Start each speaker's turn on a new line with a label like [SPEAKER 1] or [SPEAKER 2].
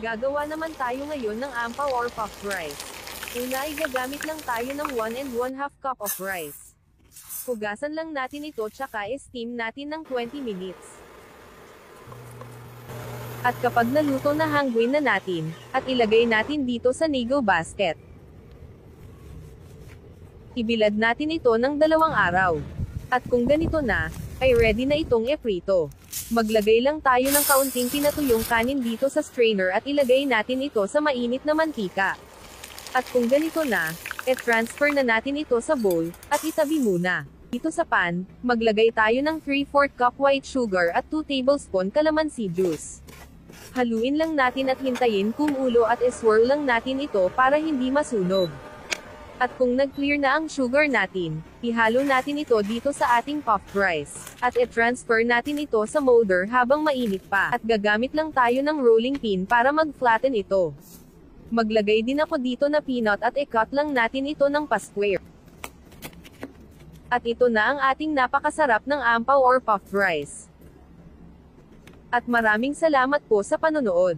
[SPEAKER 1] Gagawa naman tayo ngayon ng ampaw or puffed rice. Una ay gagamit lang tayo ng 1 1/2 cup of rice. Hugasan lang natin ito tsaka steam natin ng 20 minutes. At kapag naluto na hangguin na natin, at ilagay natin dito sa Nego basket. Ibilad natin ito ng 2 araw. At kung ganito na, ay ready na itong eprito. Maglagay lang tayo ng kaunting pinatuyong kanin dito sa strainer at ilagay natin ito sa mainit na mantika. At kung ganito na, transfer na natin ito sa bowl, at itabi muna. Dito sa pan, maglagay tayo ng 3/4 cup white sugar at 2 tablespoon calamansi juice. Haluin lang natin at hintayin kumulo at swirl lang natin ito para hindi masunog. At kung nag-clear na ang sugar natin, ihalo natin ito dito sa ating puffed rice. At transfer natin ito sa molder habang mainit pa. At gagamit lang tayo ng rolling pin para mag-flatten ito. Maglagay din ako dito na peanut at i-cut lang natin ito ng pa-square. At ito na ang ating napakasarap ng ampaw or puffed rice. At maraming salamat po sa panonood.